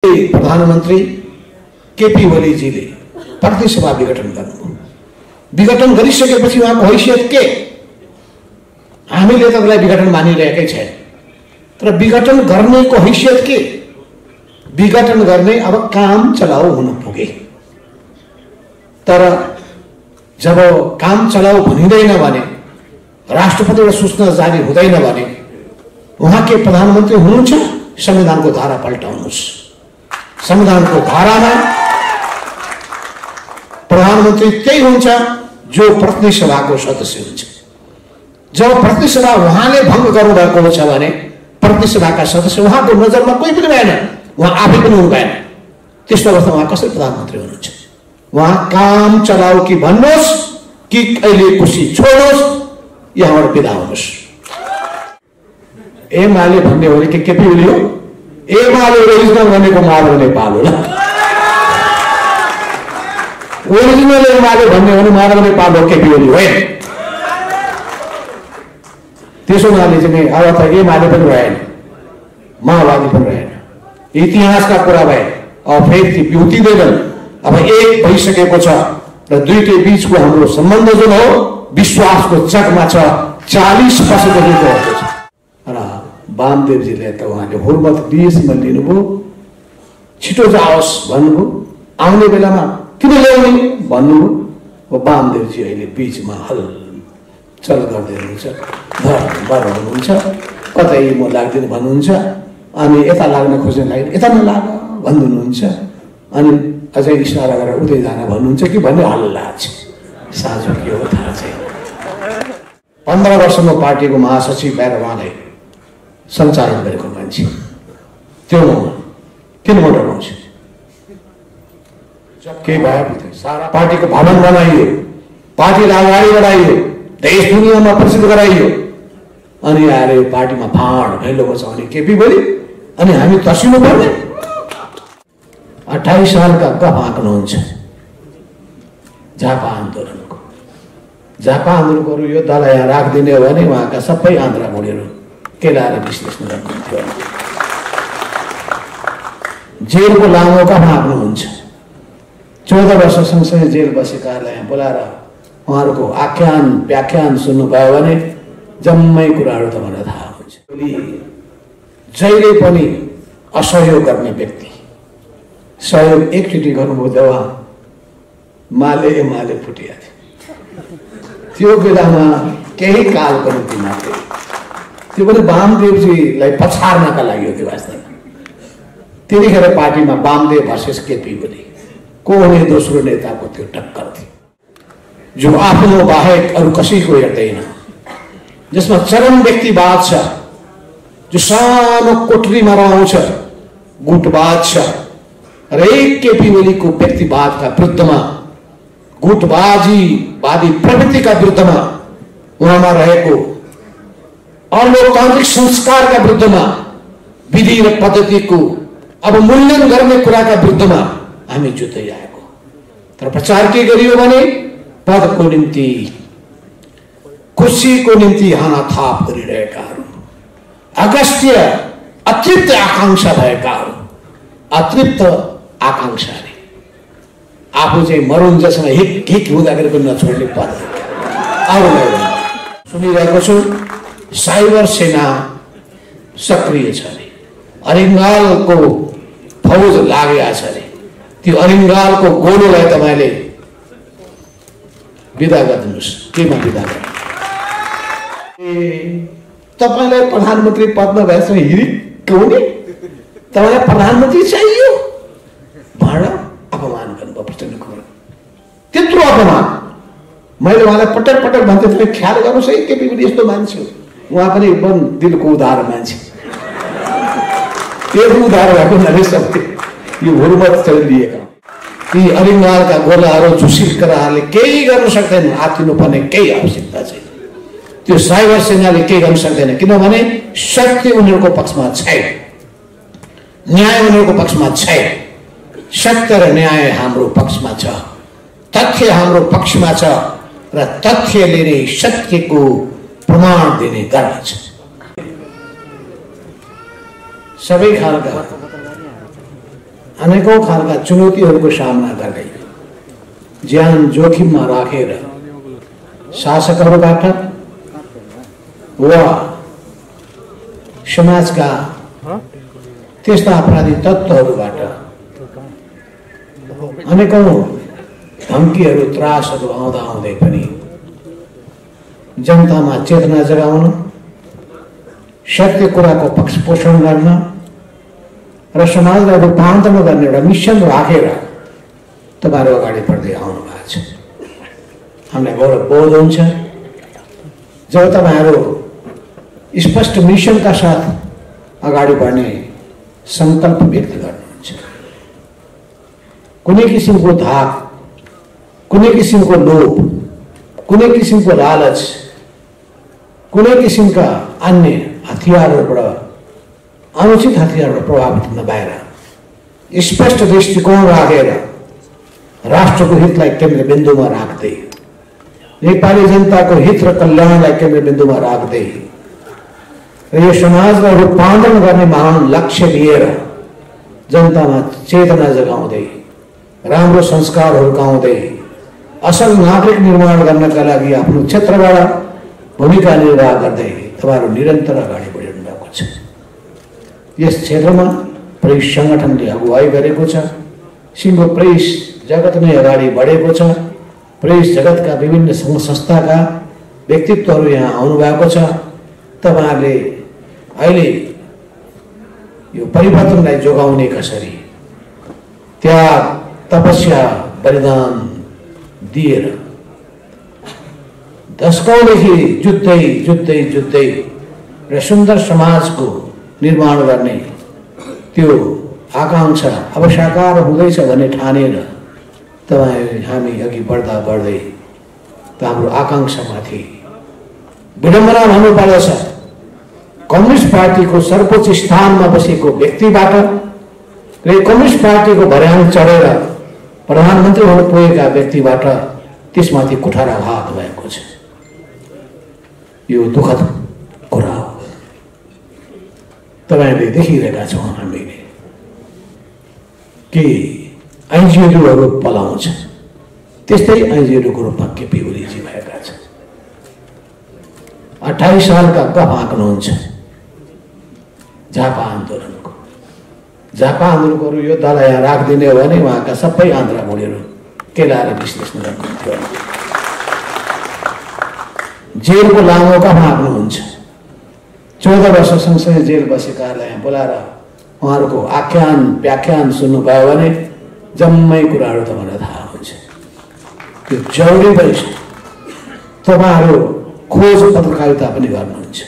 प्रधानमन्त्री केपी ओलीजीले प्रतिनिधि सभा विघटन गर्नुभयो। विघटन गरिसकेपछि उहाँको हैसियत के? हामीले त त्यसलाई विघटन मानिरहेकै छैन, तर विघटन गर्नेको हैसियत के? विघटन गर्ने अब काम चलाऊ हुन पुगे। तर जब काम चलाऊ भनिँदैन भने, राष्ट्रपतिबाट सूचना जारी हुँदैन भने उहाँ के प्रधानमन्त्री हुनुहुन्छ? संविधानको धारा पल्टाउनुहोस्। संविधानको धारामा प्रधानमन्त्री त्यही हुन्छ जो प्रतिनिधि सभाको सदस्य हुन्छ। जब प्रतिनिधि सभा उहाँले भङ्ग गर्नुभएको छ भने प्रतिनिधि सभाका सदस्य उहाँको नजरमा कोही पनि भएन, उहाँ आफै पनि हुनु भएन। त्यस्तो अवस्थामा उहाँ कसरी प्रधानमन्त्री हुनुहुन्छ? उहाँ काम चलाऊ कि भन्नुहोस् कि अहिले खुसी छोड्नुहोस्, यहाँबाट बिदा हुनुहोस्। एमाले भन्ने हो कि केपी ओली हो? एमाले ओरिजिनल भनेको माधव नेपाल होला। ओरिजिनल एमाले भन्ने हो भने माधव नेपाल हो, केपी ओली होइन। त्यसो हुनाले चाहिँ अब त एमाले पनि रहेन, माओवादी पनि रहेन। इतिहासका कुरा भए अब फेरि बिउतिँदैनन्। अब एक भइसकेको छ र दुईटै बीचको हाम्रो सम्बन्ध जुन हो विश्वासको चकमा छ। 40 वर्षदेखिको छ र वामदेवजीले त उहाँले हुर्मत लिएसमा लिनुभयो। छिटो जाओस् भन्नुभयो, आउने बेलामा किन ल्याउने भन्नुभयो। वामदेवजी अहिले बीचमा हलचल गर्दै हुनुहुन्छ, धर हुनुहुन्छ। कतै म लाग्दिनँ भन्नुहुन्छ, अनि यता लाग्न खोज्नेलाई यता नलाग भन्नुहुन्छ, अनि अझै इसारा गरेर उतै जान भन्नुहुन्छ कि भन्ने हल्ला छ। साँझो के हो थाहा छैन। 15 वर्षमा पार्टीको महासचिव भएर उहाँलाई सञ्चालन गरेको मान्छे त्यो किन म डराउँछु? के भयो? सारा पार्टीको भवन बनाइयो, पार्टीलाई अगाडि बढाइयो, देश दुनियाँमा प्रसिद्ध गराइयो, अनि आएर यो पार्टीमा फाँड भइलो छ भने केपी ओली, अनि हामी तर्सिनु पर्ने? 28 सालका गफ आँक्नुहुन्छ झापा आन्दोलनको। झापा आन्दोलनको योद्धालाई यहाँ राखिदिने हो भने उहाँका सबै आन्द्रा मुडीहरू केलाएर विश्लेषण गर्नुहुन्थ्यो। जेलको लामो गफ आँक्नुहुन्छ। 14 वर्ष सँगसँगै जेल बसेकाहरूलाई यहाँ बोलाएर उहाँहरूको आख्यान व्याख्यान सुन्नुभयो भने जम्मै कुराहरू तपाईँलाई थाहा हुन्छ। जहिले पनि असहयोग गर्ने व्यक्ति सहयोग एकचोटि गर्नुभयो जब एमाले फुटिया थियो। त्यो बेलामा केही कालको निम्ति मात्रै, त्यो पनि वामदेवजीलाई पछार्नका लागि हो। त्यो वास्तवमा त्यतिखेर पार्टीमा वामदेव भर्सेस केपी ओली को हुने दोस्रो नेताको त्यो टक्कर थियो, जो आफ्नो बाहेक अरू कसैको हेर्दैन, जसमा चरम व्यक्तिवाद छ, जो सानो कोठरीमा रहन्छ, गुटवाद छ। र एक केपी ओलीको व्यक्तिवादका विरुद्धमा, गुटबाजीवादी प्रवृत्तिका विरुद्धमा, उहाँमा रहेको अलोकतान्त्रिक संस्कारका विरुद्धमा, विधि र पद्धतिको अब मूल्याङ्कन गर्ने कुराका विरुद्धमा हामी जुत्दै आएको। तर प्रचार के गरियो भने पदको निम्ति, खुसीको निम्ति हानाथाप गरिरहेकाहरू, अगस्त्य अतृप्त आकांक्षा भएकाहरू, अतृप्त आकांक्षाले आफू चाहिँ मरुन जसमा हिक हिक हुँदाखेरि पनि नछोड्ने पद अरूलाई सुनिरहेको छु। साइबर सेना सक्रिय छ अरे, अरिङ्गालको फौज लागेको छ अरे। त्यो अरिङ्गालको गोलोलाई तपाईँले विदा गरिदिनुहोस्। केमा विदा गर्नु? तपाईँलाई प्रधानमन्त्री पदमा भएसँग हिरिक हुने? तपाईँलाई प्रधानमन्त्री चाहियो? भाडा अपमान गर्नुभयो प्रचण्डको। त्यत्रो अपमान मैले उहाँलाई पटक पटक भन्थे, तपाईँ ख्याल गर्नुहोस् है, केपी ओली यस्तो मान्छे हो। उहाँ पनि एकदम दिलको उदार मान्छे, त्यो उदार भएको हुनाले सक्थे यो हुर्मत चलिलिएका। ती अरिङ्गालका गोलाहरू झुसिलकराहरूले केही गर्न सक्दैन। आत्तिनुपर्ने केही आवश्यकता छैन। त्यो साइबर सेनाले केही गर्न सक्दैन, किनभने सत्य उनीहरूको पक्षमा छैन, न्याय उनीहरूको पक्षमा छैन। सत्य र न्याय हाम्रो पक्षमा छ, तथ्य हाम्रो पक्षमा छ, र तथ्यले नै सत्यको प्रमाण दिने गर्दछ। सबै खालका अनेकौं खालका चुनौतीहरूको सामना गर्दै ज्यान जोखिममा राखेर शासकहरूबाट वा समाजका त्यस्ता अपराधी तत्त्वहरूबाट अनेकौं धम्कीहरू त्रासहरू आउँदा आउँदै पनि जनतामा चेतना जगाउन, सत्य कुराको पक्ष पोषण गर्न र समाजलाई रूपान्तरण गर्ने एउटा मिसन राखेर तपाईहरु अगाडि बढ्दै आउनु भएको छ। हामीलाई गौरव बोध हुन्छ जब तपाईहरु स्पष्ट मिशनका साथ अगाडि बढ्ने संकल्प व्यक्त गर्नुहुन्छ। कुनै किसिमको धाक, कुनै किसिमको लोभ, कुनै किसिमको लालच, कुनै किसिमका अन्य हतियारहरूबाट, अनुचित हतियारबाट प्रभावित नभएर स्पष्ट दृष्टिकोण राखेर राष्ट्रको हितलाई केन्द्रबिन्दुमा राख्दै, नेपाली जनताको हित र कल्याणलाई केन्द्रबिन्दुमा राख्दै र यो समाजलाई रूपान्तरण गर्ने महान लक्ष्य लिएर जनतामा चेतना जगाउँदै, राम्रो संस्कार हुर्काउँदै असल नागरिक निर्माण गर्नका लागि आफ्नो क्षेत्रबाट भूमिका निर्वाह गर्दै तपाईहरु निरन्तर अगाडि बढिरहनु भएको छ। यस क्षेत्रमा प्रेस संगठनले अगुवाई गरेको छ। सिङ्गो प्रेस जगत नै अगाडि बढेको छ। प्रेस जगतका विभिन्न संघ संस्थाका व्यक्तित्वहरू यहाँ आउनु भएको छ। तपाईहरुले अहिले यो परिवर्तनलाई जोगाउने कसरी त्याग, तपस्या, बलिदान दिएर दशकौंदेखि जुत्दै जुत्दै जुत्दै र सुन्दर समाजको निर्माण गर्ने त्यो आकांक्षा अब साकार हुँदैछ भन्ने ठानेर हामी अघि बढ्दा बढ्दै हाम्रो आकांक्षामाथि विडम्बना भन्नु पर्दछ। कम्युनिस्ट पार्टीको सर्वोच्च स्थानमा बसेको व्यक्तिबाट र कम्युनिस्ट पार्टीको भर्याङ चढेर प्रधानमन्त्री हुन पुगेका व्यक्तिबाट त्यसमाथि कुठाराघात भएको छ। यो दुःखद कुरा हो। तपाईहरुले देखिरहेका छौँ हामीले कि आइजिएलहरू पलाउँछ, त्यस्तै आइजिएलको रूपमा केपी ओलीजी भएका छन्। 28 सालका गफ आँक्नुहुन्छ झापा आन्दोलनको। झापा आन्दोलनको योद्धालाई यहाँ राखिदिने हो भने उहाँका सबै आन्द्रा मुनिहरू केलाएर विश्लेषण गर्नुहुन्थ्यो। जेलको लामो गफ आँक्नुहुन्छ। 14 वर्ष सँगसँगै जेल बसेकाहरूलाई यहाँ बोलाएर उहाँहरूको आख्यान व्याख्यान सुन्नुभयो भने जम्मै कुराहरू तपाईँलाई थाहा हुन्छ। त्यो जरुरी पनि छ। तपाईँहरू खोज पत्रकारिता पनि गर्नुहुन्छ।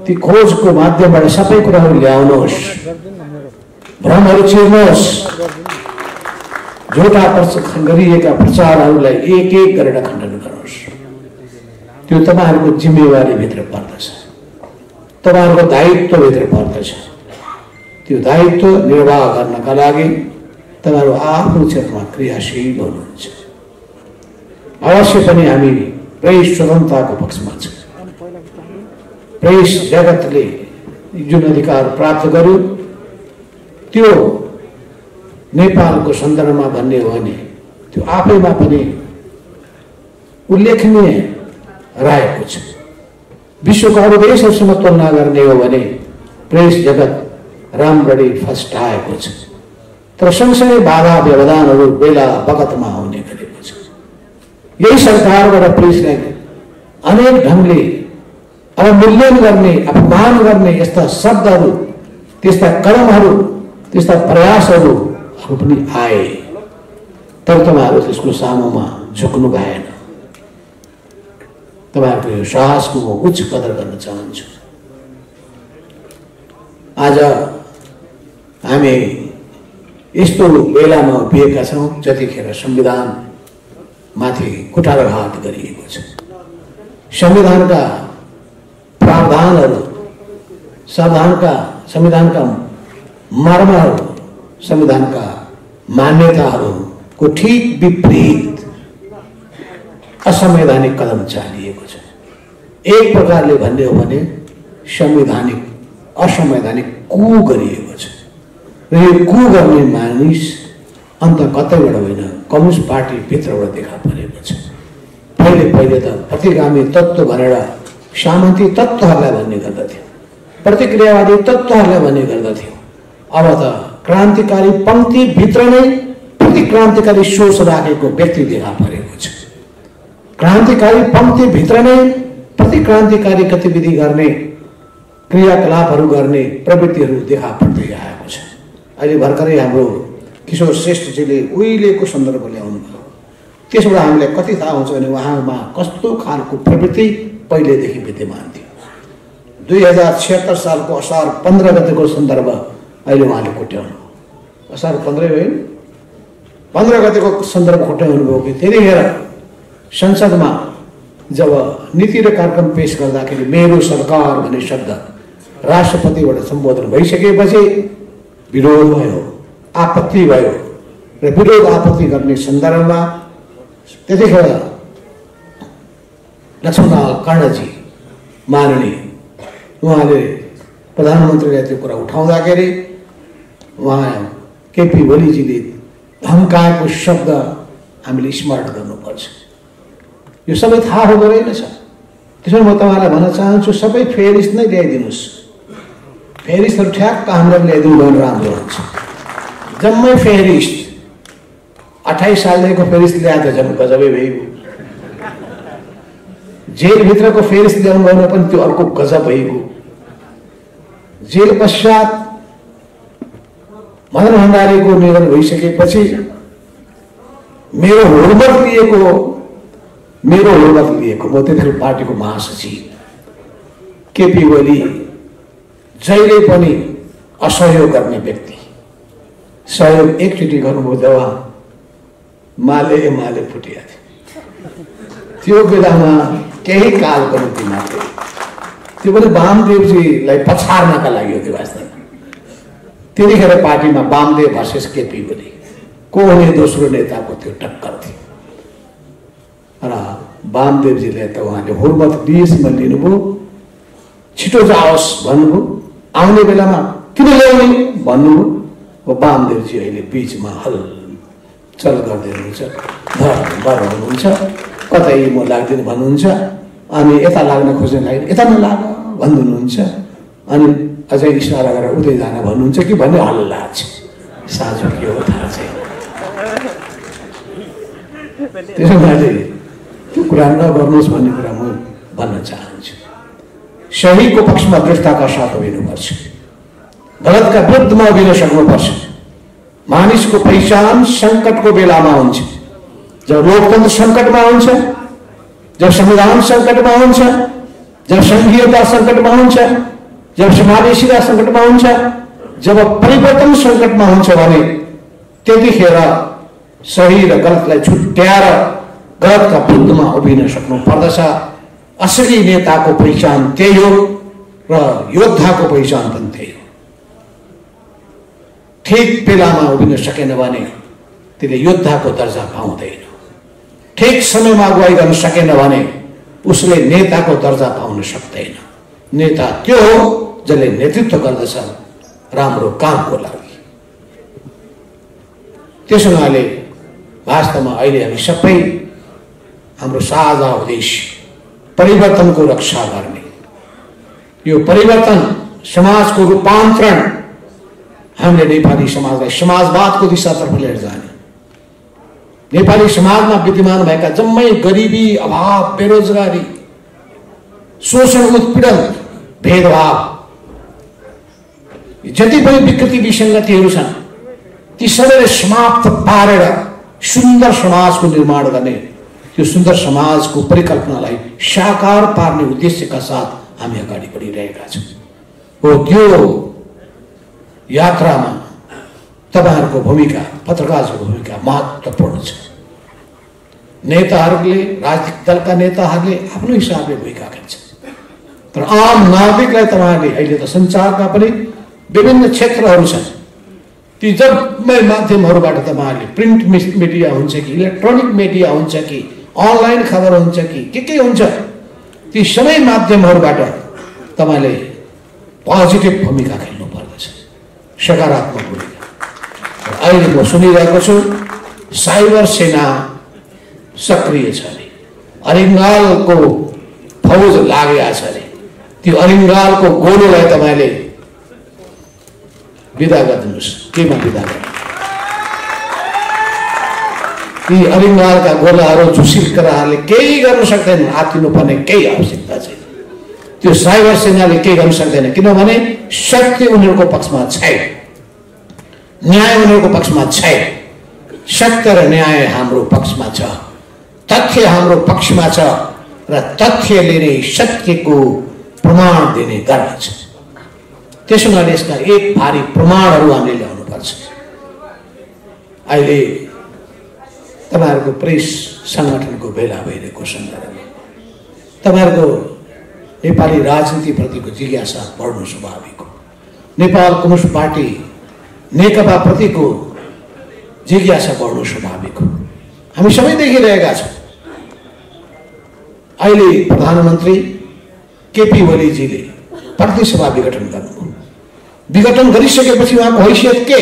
ती खोजको माध्यमबाट सबै कुराहरू ल्याउनुहोस्, भ्रमहरू चिर्नुहोस्, झुटा गरिएका प्रचारहरूलाई एक एक गरेर खण्डन गर्नुहोस्। त्यो तपाईँहरूको जिम्मेवारीभित्र पर्दछ, तपाईँहरूको दायित्वभित्र पर्दछ। त्यो दायित्व निर्वाह गर्नका लागि तपाईहरु आफ्नो क्षेत्रमा क्रियाशील हुनुहुन्छ। अवश्य पनि हामी प्रेस स्वतन्त्रताको पक्षमा छौँ। प्रेस जगतले जुन अधिकार प्राप्त गर्यो त्यो नेपालको सन्दर्भमा भन्ने हो भने त्यो आफैमा पनि उल्लेखनीय रहेको छ। विश्वका अरू देशहरूसँग तुलना गर्ने हो भने प्रेस जगत राम्ररी फस्टाएको छ। तर सँगसँगै बाधा व्यवधानहरू बेला बखतमा आउने गरेको छ। यही सरकारबाट प्रेसलाई अनेक ढङ्गले अवमूल्यन गर्ने, अपमान गर्ने यस्ता शब्दहरू, त्यस्ता कदमहरू, त्यस्ता प्रयासहरू पनि आए। तर तपाईहरु त्यसको सामुमा झुक्नु भएन। तपाईहरुको यो साहसको म उच्च कदर गर्न चाहन्छु। आज हामी यस्तो बेलामा उभिएका छौँ जतिखेर संविधान माथि कुठाराघात गरिएको छ। संविधानका प्रावधानहरू, संविधानका मर्महरू, संविधानका मान्यताहरूको ठीक विपरीत असंवैधानिक कदम चालिएको छ। एक प्रकारले भन्ने हो भने असंवैधानिक कू गरिएको छ। र यो कु गर्ने मानिस अन्त कतैबाट होइन कम्युनिस्ट पार्टी भित्रबाट देखा परेको छ। पहिले त प्रतिगामी तत्त्व भनेर सामन्ती तत्त्वहरूलाई भन्ने गर्दथ्यो, प्रतिक्रियावादी तत्त्वहरूलाई भन्ने गर्दथ्यो। अब त क्रान्तिकारी पङ्क्तिभित्र नै प्रतिक्रान्तिकारी सोच राखेको व्यक्ति देखा परेको छ। क्रान्तिकारी पङ्क्तिभित्र नै प्रतिक्रान्तिकारी गतिविधि गर्ने, क्रियाकलापहरू गर्ने प्रवृत्तिहरू देखा पर्दै आएको छ। अहिले भर्खरै हाम्रो किशोर श्रेष्ठजीले उहिलेको सन्दर्भ ल्याउनु भयो। त्यसबाट हामीलाई कति थाहा हुन्छ भने उहाँमा कस्तो खालको प्रवृत्ति पहिलेदेखि विद्यमान थियो। 2076 सालको असार 15 गतेको सन्दर्भ अहिले उहाँले कोट्याउनु, असार 15 होइन 15 गतेको सन्दर्भ कोट्याउनु भयो कि त्यतिखेर संसदमा जब नीति र कार्यक्रम पेश गर्दाखेरि मेरो सरकार भन्ने शब्द राष्ट्रपतिबाट सम्बोधन भइसकेपछि विरोध भयो, आपत्ति भयो र विरोध आपत्ति गर्ने सन्दर्भमा त्यतिखेर लक्ष्मणलाल कर्णजी माननीय उहाँले प्रधानमन्त्रीलाई त्यो कुरा उठाउँदाखेरि उहाँ केपी ओलीजीले धम्काएको शब्द हामीले स्मरण गर्नुपर्छ। यो सबै थाहा हुँदो रहेनछ। त्यसो म तपाईँलाई भन्न चाहन्छु सबै फेरिस्ट नै ल्याइदिनुहोस्, फेरिस्टहरू ठ्याक्क हामीलाई ल्याइदिनु भने राम्रो हुन्छ। जम्मै फेरिस्ट 28 सालदेखिको फेरिस्ट ल्याएको झन् गजबै भइगयो। जेलभित्रको फेरिस्ट ल्याउनु भएन पनि त्यो अर्को गजब भइगयो। जेल पश्चात मदन भण्डारीको निधन भइसकेपछि मेरो हुर्मत लिएको म त्यतिखेर पार्टीको महासचिव केपी ओली जहिले पनि असहयोग गर्ने व्यक्ति, सहयोग एकचोटि गर्नुभयो दवा माले फुटिया थियो। त्यो बेलामा केही कालको निम्ति मात्रै, त्यो पनि वामदेवजीलाई पछार्नका लागि हो। त्यो वास्तवमा त्यतिखेर पार्टीमा वामदेव भर्सेस केपी ओली को हुने दोस्रो नेताको त्यो टक्कर थियो र वामदेवजीले त उहाँले हुर्मत बीचमा लिनुभयो, छिटो जाओस् भन्नुभयो, आउने बेलामा किन ल्याउने भन्नुभयो। वामदेवजी अहिले बिचमा हलचल गर्दै हुनुहुन्छ, धर हुनुहुन्छ, कतै म लाग्दैन भन्नुहुन्छ, अनि यता लाग्न खोज्ने लागि यता नलाग भन्नुहुन्छ, अनि अझै इसारा गरेर उतै जान भन्नुहुन्छ कि भन्ने हल्ला छ। साँझो के हो थाहा छैन। त्यसो भए त्यो कुरा नगर्नुहोस् भन्ने कुरा म भन्न चाहन्छु। सहीको पक्षमा दृढताका साथ उभिनुपर्छ, गलतका विरुद्धमा उभिन सक्नुपर्छ। मानिसको पहिचान सङ्कटको बेलामा हुन्छ, जब लोकतन्त्र सङ्कटमा हुन्छ, जब संविधान सङ्कटमा हुन्छ, जब सङ्घीयता सङ्कटमा हुन्छ, जब समावेशिता सङ्कटमा हुन्छ, जब परिवर्तन सङ्कटमा हुन्छ भने त्यतिखेर सही र गलतलाई छुट्याएर गलतका विरुद्धमा उभिन सक्नु पर्दछ। असली नेताको पहिचान त्यही हो र योद्धाको पहिचान पनि त्यही हो। ठिक बेलामा उभिन सकेन भने त्यसले योद्धाको दर्जा पाउँदैन, ठिक समयमा अगुवाई गर्न सकेन भने उसले नेताको दर्जा पाउन सक्दैन। नेता त्यो हो जसले नेतृत्व गर्दछ राम्रो कामको लागि। त्यसो हुनाले वास्तवमा अहिले हामी सबै हाम्रो साझा उद्देश्य परिवर्तनको रक्षा गर्ने, यो परिवर्तन समाजको रूपान्तरण हामीले नेपाली समाजलाई समाजवादको दिशातर्फ लिएर जाने, नेपाली समाजमा विद्यमान भएका जम्मै गरिबी, अभाव, बेरोजगारी, शोषण, उत्पीडन, भेदभाव, जति पनि विकृति विसङ्गतिहरू छन् ती सबैलाई समाप्त पारेर सुन्दर समाजको निर्माण गर्ने, त्यो सुन्दर समाजको परिकल्पनालाई साकार पार्ने उद्देश्यका साथ हामी अगाडि बढिरहेका छौँ। हो त्यो यात्रामा तपाईँहरूको भूमिका, पत्रकारहरूको भूमिका महत्त्वपूर्ण छ। नेताहरूले, राजनीतिक दलका नेताहरूले आफ्नो हिसाबले भूमिका खेल्छ, तर आम नागरिकलाई तपाईँहरूले अहिले त सञ्चारका पनि विभिन्न क्षेत्रहरू छन्, ती जम्मै माध्यमहरूबाट तपाईँहरूले प्रिन्ट मिडिया हुन्छ कि इलेक्ट्रोनिक मिडिया हुन्छ कि अनलाइन खबर हुन्छ कि के हुन्छ, ती सबै माध्यमहरूबाट तपाईँले पोजिटिभ भूमिका खेल्नु पर्दछ, सकारात्मक भूमिका। अहिले म सुनिरहेको छु साइबर सेना सक्रिय छ अरे, अरिङ्गालको फौज लागेको छ अरे। त्यो अरिङ्गालको गोलोलाई तपाईँले विदा गरिदिनुहोस्। केमा विदा गर्नु? ती अरिङ्गालका गोलाहरू झुसिलकराहरूले केही गर्न सक्दैन, आत्तिनुपर्ने केही आवश्यकता छैन। त्यो साइबर सेनाले केही गर्न सक्दैन, किनभने सत्य उनीहरूको पक्षमा छैन, न्याय उनीहरूको पक्षमा छैन। सत्य र न्याय हाम्रो पक्षमा छ, तथ्य हाम्रो पक्षमा छ र तथ्यले नै सत्यको प्रमाण दिने गर्दछ। त्यसो हुनाले यसका एक भारी प्रमाणहरू हामीले ल्याउनुपर्छ। अहिले तपाईँहरूको प्रेस सङ्गठनको भेला भइरहेको सन्दर्भमा तपाईँहरूको नेपाली राजनीतिप्रतिको जिज्ञासा बढ्नु स्वाभाविक हो। नेपाल कम्युनिस्ट पार्टी नेकपा प्रतिको जिज्ञासा बढ्नु स्वाभाविक हो। हामी सबै देखिरहेका छौँ। अहिले प्रधानमन्त्री केपी ओलीजीले प्रतिनिधि सभा विघटन गर्नुभयो। विघटन गरिसकेपछि उहाँको हैसियत के?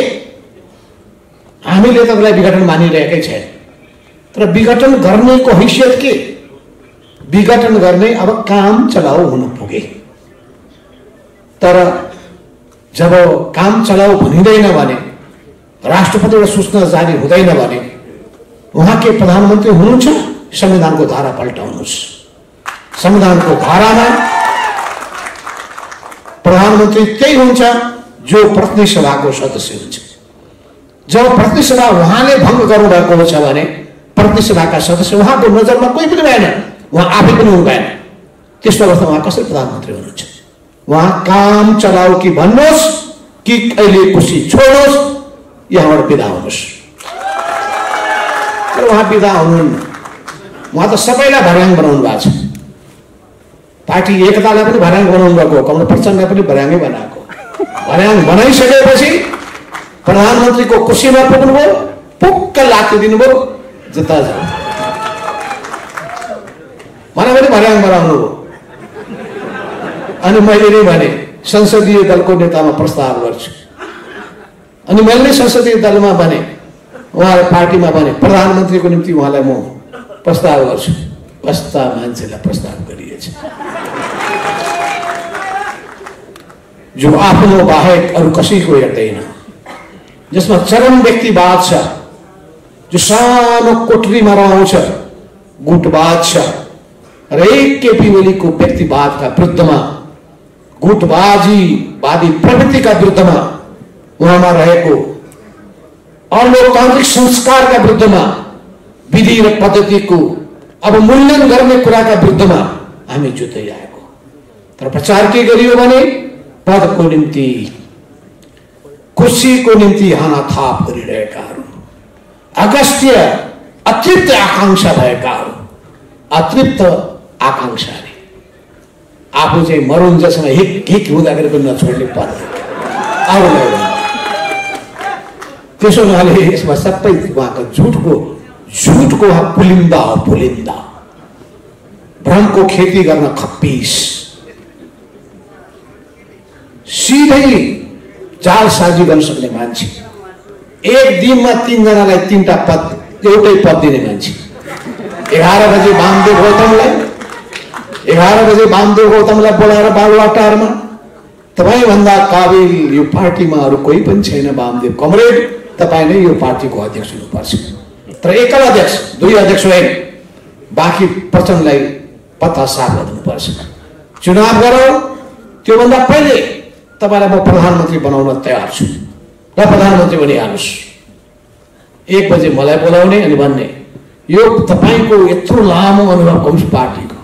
हामीले त उसलाई विघटन मानिरहेकै छैन, तर विघटन गर्नेको हैसियत के? विघटन गर्ने अब काम चलाऊ हुन पुगे। तर जब काम चलाऊ भनिँदैन भने, राष्ट्रपतिबाट सूचना जारी हुँदैन भने उहाँ के प्रधानमन्त्री हुनुहुन्छ? संविधानको धारा पल्टाउनुहोस्। संविधानको धारामा प्रधानमन्त्री त्यही हुन्छ जो प्रतिनिधि सभाको सदस्य हुन्छ। जब प्रतिनिधि सभा उहाँले भङ्ग गर्नुभएको छ भने प्रतिनिधि सभाका सदस्य उहाँको नजरमा कोही पनि भएन, उहाँ आफै पनि हुनु भएन। त्यस्तो अवस्थामा उहाँ कसरी प्रधानमन्त्री हुनुहुन्छ? उहाँ काम चलाऊ कि भन्नुहोस् कि अहिले खुसी छोड्नुहोस्, यहाँबाट बिदा हुनुहोस्। तर उहाँ बिदा हुनुहुन्न। उहाँ त सबैलाई भर्याङ बनाउनु भएको छ। पार्टी एकतालाई पनि भर्याङ बनाउनु भएको, कमल प्रचण्डलाई पनि भर्याङै बनाएको। भर्याङ बनाइसकेपछि प्रधानमन्त्रीको कुर्सीमा पुग्नुभयो, पुक्क लात्ती दिनुभयो, जता जाऊ। मलाई पनि भर्याङ बनाउनु हो। अनि मैले नै भने संसदीय दलको नेतामा प्रस्ताव गर्छु। अनि मैले संसदीय दलमा भने, उहाँ पार्टीमा भने प्रधानमन्त्रीको निम्ति उहाँलाई म प्रस्ताव गर्छु। कस्ता मान्छेलाई प्रस्ताव गरिएछ जो आफ्नो बाहेक अरू कसैको हेर्दैन, जसमा चरम व्यक्तिवाद छ, जो सानो कोठरीमा रहन्छ, गुटवाद छ। र एक केपी ओलीको व्यक्तिवादका विरुद्धमा, गुटबाजीवादी प्रवृत्तिका विरुद्धमा, उहाँमा रहेको अलोकतान्त्रिक संस्कारका विरुद्धमा, विधि र पद्धतिको अब मूल्याङ्कन गर्ने कुराका विरुद्धमा हामी जुत्दै आएको। तर प्रचार के गरियो भने पदको निम्ति, कुर्सीको निम्ति हानाथाप गरिरहेकाहरू, अगस्त्य अतृप्त आकांक्षा भएकाहरू, अतृप्त आकांक्षाले आफू चाहिँ मरुन जसमा हिक हिक हुँदाखेरि पनि नछोड्ने पद अरूलाई। त्यसो हुनाले यसमा सबै उहाँको झुटको पुलिन्दा हो, पुलिन्दा भ्रमको खेती गर्न खप्पिस, सिधै जालसाजी गर्न सक्ने मान्छे, एक दिनमा 3 जनालाई 3टा पद, एउटै पद दिने मान्छे। 11 बजे वामदेव गौतमलाई बोलाएर बालुवाटारमा तपाईँभन्दा काबिल यो पार्टीमा अरू कोही पनि छैन वामदेव कमरेड, तपाईँ नै यो पार्टीको अध्यक्ष हुनुपर्छ। तर एकल अध्यक्ष, 2 अध्यक्ष होइन, बाँकी प्रचण्डलाई पत्ता साफ गरिदिनुपर्छ। चुनाव गरौँ, त्योभन्दा पहिले तपाईँलाई म प्रधानमन्त्री बनाउन तयार छु र प्रधानमन्त्री बनिहाल्नुहोस्। 1 बजे मलाई बोलाउने अनि भन्ने यो तपाईँको यत्रो लामो अनुभव कम्युनिस्ट पार्टीको,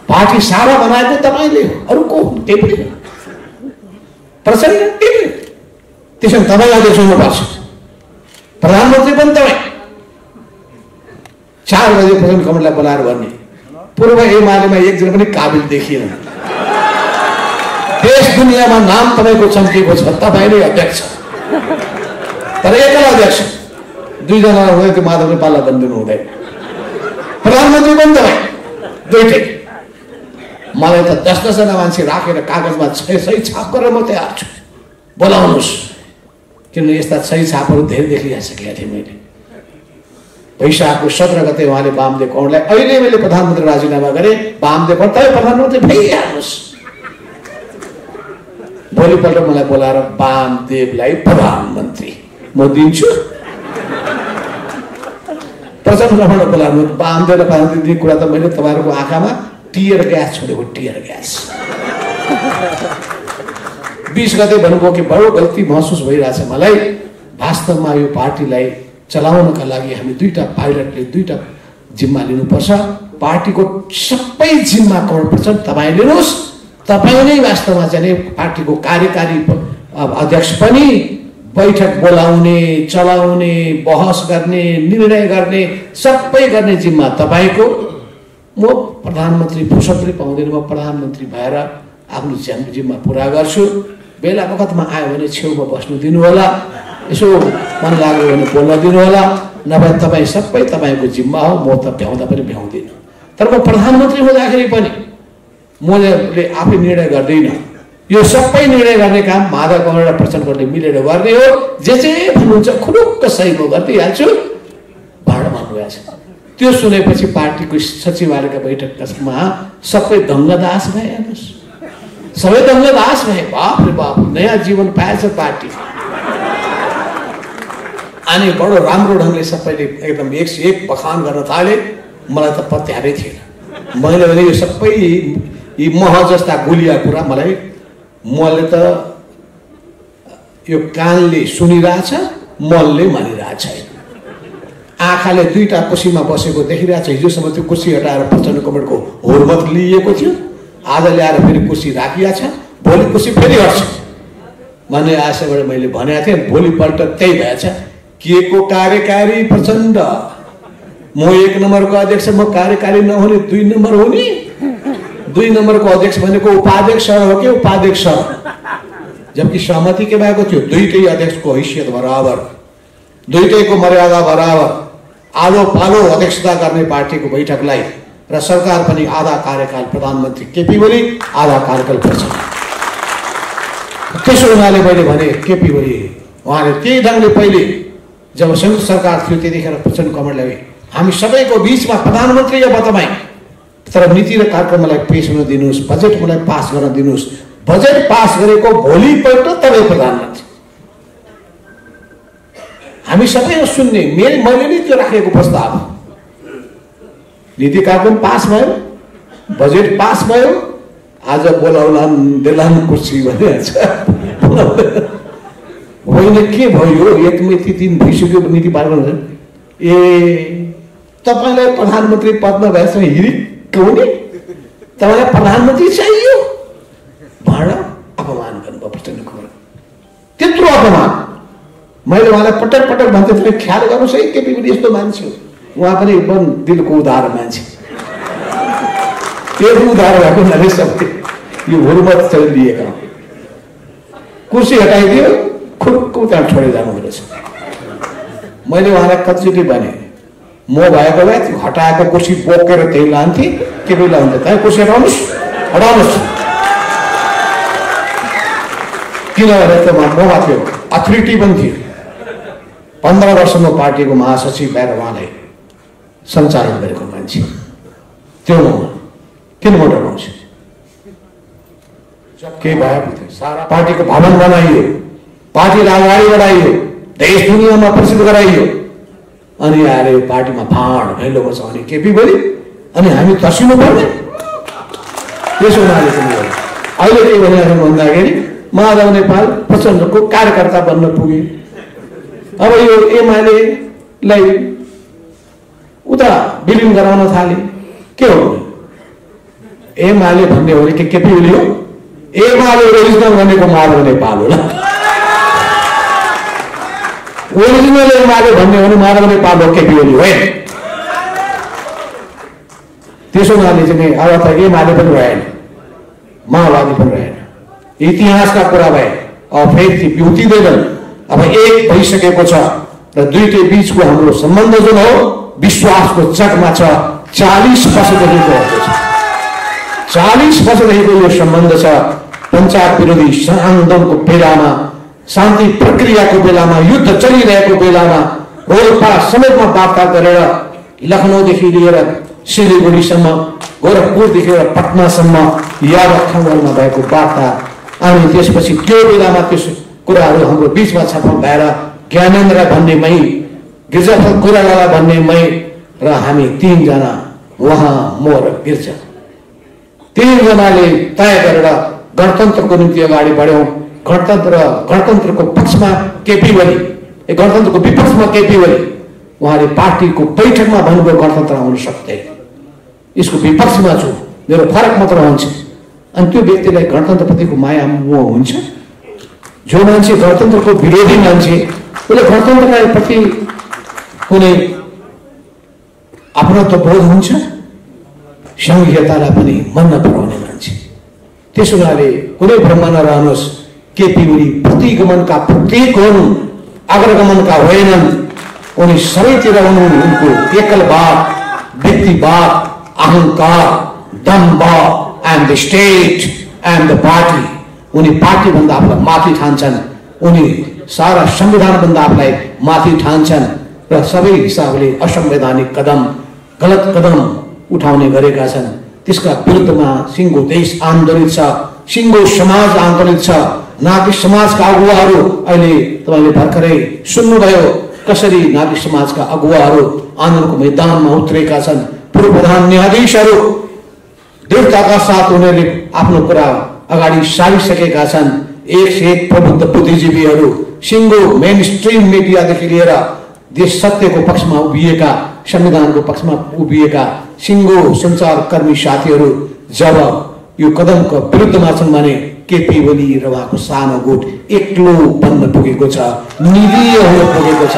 पार्टी सारा बनाएको तपाईँले, अरू को त्यही पनि प्रचण्ड त्यही। त्यसो भने तपाईँ अध्यक्ष हुनुपर्छ, प्रधानमन्त्री पनि तपाईँ। 4 बजे प्रचण्ड कमललाई बोलाएर भन्ने पूर्व एमालेमा एकजना पनि काबिल देखिएन, देश दुनियाँमा नाम तपाईँको चम्किएको छ, तपाईँ नै अध्यक्ष। तर एकल अध्यक्ष, 2 जना हुँदै त्यो माधव नेपाललाई बनिदिनु हुँदैन। प्रधानमन्त्री पनि तपाईँ, दुइटै। मलाई त 10-10 जना मान्छे राखेर कागजमा सही छाप गरेर म तयार छु, बोलाउनुहोस्। किनभने यस्ता सही छापहरू धेरै देखिसकेका थिएँ मैले। वैशाखको 17 गते उहाँले वामदेव कौरलाई अहिले मैले प्रधानमन्त्री राजीनामा गरेँ, वामदेव कौर तपाईँ प्रधानमन्त्री भइहाल्नुहोस्। भोलिपल्ट मलाई बोलाएर वामदेवलाई प्रधानमन्त्री म दिन्छु। प्रचण्ड बोलाउनु वामदेवलाई प्रधानमन्त्री दिने कुरा त मैले तपाईँहरूको आँखामा टियर ग्यास छोडेको, टियर ग्यास। 20 गते भन्नुभयो कि बडो गल्ती महसुस भइरहेछ मलाई। वास्तवमा यो पार्टीलाई चलाउनका लागि हामी दुईटा पाइलटले दुईटा जिम्मा लिनुपर्छ। पार्टीको सबै जिम्मा गर्नुपर्छ तपाईँ लिनुहोस्। तपाईँ नै वास्तवमा चाहिँ पार्टीको कार्यकारी अध्यक्ष पनि बैठक बोलाउने, चलाउने, बहस गर्ने, निर्णय गर्ने, सबै गर्ने जिम्मा तपाईँको। म प्रधानमन्त्री फुर्सद पनि पाउँदैन, म प्रधानमन्त्री भएर आफ्नो जिम्मा पुरा गर्छु। बेला वखतमा आयो भने छेउमा बस्नु दिनु होला, यसो मन लाग्यो भने बोल्न दिनु होला, नभए तपाईँ सबै तपाईँको जिम्मा हो। म त भ्याउँदा पनि भ्याउँदिनँ, तर म प्रधानमन्त्री हुँदाखेरि पनि मैले आफै निर्णय गर्दिनँ। यो सबै निर्णय गर्ने काम माधव कमल र प्रचण्डले मिलेर गर्ने हो। जे भन्नुहुन्छ खुरुक्क सही म गरिदिइहाल्छु भनेर भन्नुभएको छ। त्यो सुनेपछि पार्टीको सचिवालयका बैठकमा सबै दङ्गदास भए। हेर्नुहोस्, सबै दङ्गदास भए। बाप रे बाप, नयाँ जीवन पाएछ पार्टी। अनि बडो राम्रो ढङ्गले सबैले एकदम 101 बखान गर्न थाले। मलाई त पत्यारै थिएन। मैले भने यो सबै यी मह जस्ता गुलिया कुरा मलाई, मैले त यो कानले सुनिरहेछ, मनले मानिरहेछ। आँखाले दुईटा कुर्सीमा बसेको देखिरहेछ। हिजोसम्म त्यो कुर्सी हटाएर प्रचण्ड कमलको हुर्मत लिएको थियो, आज ल्याएर फेरि कुर्सी राखिया छ, भोलि कुर्सी फेरि हट्छ भन्ने आशाबाट मैले भनेको थिएँ। भोलिपल्ट त्यही भएछ। के को कार्यकारी प्रचण्ड, म 1 नम्बरको अध्यक्ष, म कार्यकारी नहुने 2 नम्बर हुने। 2 नम्बरको अध्यक्ष भनेको उपाध्यक्ष हो कि उपाध्यक्ष, जबकि सहमति के भएको थियो। दुईटै अध्यक्षको हैसियत बराबर, दुईटैको मर्यादा बराबर, आलो पालो अध्यक्षता गर्ने पार्टीको बैठकलाई र सरकार पनि आधा कार्यकाल प्रधानमन्त्री केपी ओली, आधा कार्यकाल प्रचण्ड। त्यसो हुनाले मैले भने केपी ओली उहाँले त्यही ढङ्गले पहिले जब संयुक्त सरकार थियो त्यतिखेर प्रचण्ड कमललाई हामी सबैको बिचमा प्रधानमन्त्री अब तपाईँ, तर नीति र कार्यक्रमलाई पेश हुन दिनुहोस्, बजेट मलाई पास गर्न दिनुहोस्। बजेट पास गरेको भोलिपल्ट तपाईँ प्रधानमन्त्री। हामी सबैले सुन्ने, मैले नै त्यो राखेको प्रस्ताव। नीति कार्यक्रम पास भयो, बजेट पास भयो, आज बोलाउलान् देलान् कुर्सी भनिहाल्छ। होइन के भयो, 1 मिति 3 भइसक्यो नीति पास गर्नु। ए तपाईँलाई प्रधानमन्त्री पदमा भएछ हिरिक हुने, तपाईँलाई प्रधानमन्त्री चाहियो भनेर अपमान गर्नुभयो प्रचण्ड कमल। त्यत्रो अपमान मैले उहाँलाई पटक पटक भन्थेँ, तपाईँ ख्याल गर्नुहोस् है, केपी ओली यस्तो मान्छे हो। उहाँ पनि एकदम दिलको उदार मान्छे, त्यो उदार भएको हुनाले सबै यो हुर्मत चाहिँ लिएका। कुर्सी हटाइदियो, खुर्को त्यहाँ छोडेर जानुहुँदो रहेछ। मैले उहाँलाई कतिचोटि भने, म भएको भए हटाएको कुर्सी बोकेर त्यही लान्थेँ, के पनि लाउँथेँ, तपाईँ कुर्सी हटाउनुहोस्, हटाउनुहोस्। किनभने त ममा थियो, अथोरिटी पनि थियो। 15 वर्षमा पार्टीको महासचिव भएर उहाँलाई सञ्चालन गरेको मान्छे त्यो किन म डराउँछु। के भयो, सारा पार्टीको भवन बनाइयो, पार्टीलाई अगाडि बढाइयो, देश दुनियाँमा प्रसिद्ध गराइयो, अनि आएर यो पार्टीमा भाँड भैलो बस्छ अनि केपी ओली, अनि हामी तर्सिनु पर्ने। त्यसो हुनाले पनि अहिले के भनेर भन्दाखेरि माधव नेपाल प्रचण्डको कार्यकर्ता बन्न पुगे। अब यो एमालेलाई उता विलिन गराउन थाले। के हो एमाले भन्ने हो कि केपी ओली हो? एमाले ओरिजिनल भनेको माधव नेपाल होला। ओरिजिनल एमाले भन्ने हो भने माधव नेपाल हो, केपी ओली होइन। त्यसो हुनाले चाहिँ अब त एमाले पनि रहेन, माओवादी पनि रहेन, इतिहासका कुरा भए अब फेरि बिउतिँदैनन्। अब एक भइसकेको छ र दुईटै बिचको हाम्रो सम्बन्ध जुन हो विश्वासको चकमा छ। 40 वर्षदेखिको 40 वर्षदेखिको यो सम्बन्ध छ। पञ्चायत विरोधी आन्दोलनको बेलामा शान्ति प्रक्रियाको बेलामा, युद्ध चलिरहेको बेलामा रोल्पा समेतमा वार्ता गरेर लखनऊदेखि लिएर सिलिगुडीसम्म, गोरखपुरदेखि लिएर पटनासम्म यावत ठाउँहरूमा भएको वार्ता अनि त्यसपछि त्यो बेलामा त्यस कुराहरू हाम्रो बीचमा छलफल भएर ज्ञानेन्द्र भन्ने मै, गिरिजाप्रसाद कोइराला भन्ने मै र हामी 3 जना, उहाँ, म र गिरिजा, 3 जनाले तय गरेर गणतन्त्रको निम्ति अगाडि बढ्यौं। गणतन्त्रको पक्षमा केपी ओली, गणतन्त्रको विपक्षमा केपी ओली, उहाँले पार्टीको बैठकमा भन्नुभयो गणतन्त्र हुन सक्दैन, यसको विपक्षमा छु, मेरो फरक मात्र हुन्छ। अनि त्यो व्यक्तिलाई गणतन्त्रप्रतिको माया मोह हुन्छ? जो मान्छे गणतन्त्रको विरोधी मान्छे, उसले गणतन्त्रलाई प्रति कुनै अपनत्व बोध हुन्छ? संघीयतालाई पनि मन नपराउने मान्छे। त्यसो हुनाले कुनै भ्रममा नरहनुहोस्, केपी ओली प्रतिगमनका प्रत्येक हुन्, अग्रगमनका होइनन्। उनी सबैतिर उनको एकलवाद, व्यक्तिवाद, अहंकार, दम्भ and the estate and the party, उनी पार्टी भन्दा आफूलाई माथि ठान्छन्, उनी सारा संविधान भन्दा आफूलाई माथि ठान्छन् र सबै हिसाबले असंवैधानिक कदम, गलत कदम उठाउने गरेका छन्। त्यसका विरुद्धमा सिङ्गो देश आन्दोलित छ, सिङ्गो समाज आन्दोलित छ। नागरिक समाजका अगुवाहरू अहिले तपाईले भर्खरै सुन्नुभयो कसरी नागरिक समाजका अगुवाहरू आन्दोलनको मैदानमा उत्रेका छन्। पूर्व प्रधान न्यायाधीशहरू दृढताका साथ उनीहरूले आफ्नो कुरा अगाडि सारिसकेका छन्। एक से एक प्रबुद्ध बुद्धिजीवीहरू, सिङ्गो मेन स्ट्रिम मिडियादेखि लिएर देश सत्यको पक्षमा उभिएका, संविधानको पक्षमा उभिएका सिङ्गो सञ्चारकर्मी साथीहरू जब यो कदमको विरुद्धमा छन् भने केपी ओली र उहाँको सानो गुट एक्लो बन्न पुगेको छ, निरीह हुन पुगेको छ।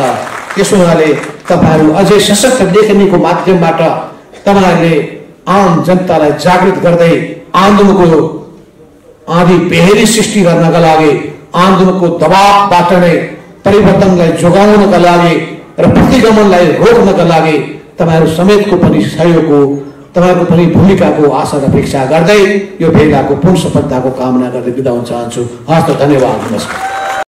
त्यसो हुनाले तपाईहरू अझै सशक्त लेखनीको माध्यमबाट तपाईहरूले आम जनतालाई जागृत गर्दै आन्दोलनको आदि बेहेरी सृष्टि गर्नका लागि, आन्दोलनको दबावबाट नै परिवर्तनलाई जोगाउनका लागि र प्रतिगमनलाई रोक्नका लागि तपाईहरू समेतको पनि सहयोगको, तपाईको पनि भूमिकाको आशा र अपेक्षा गर्दै यो भेलाको पूर्ण सफलताको कामना गर्दै बिदा हुन चाहन्छु। हस्त, धन्यवाद, नमस्कार।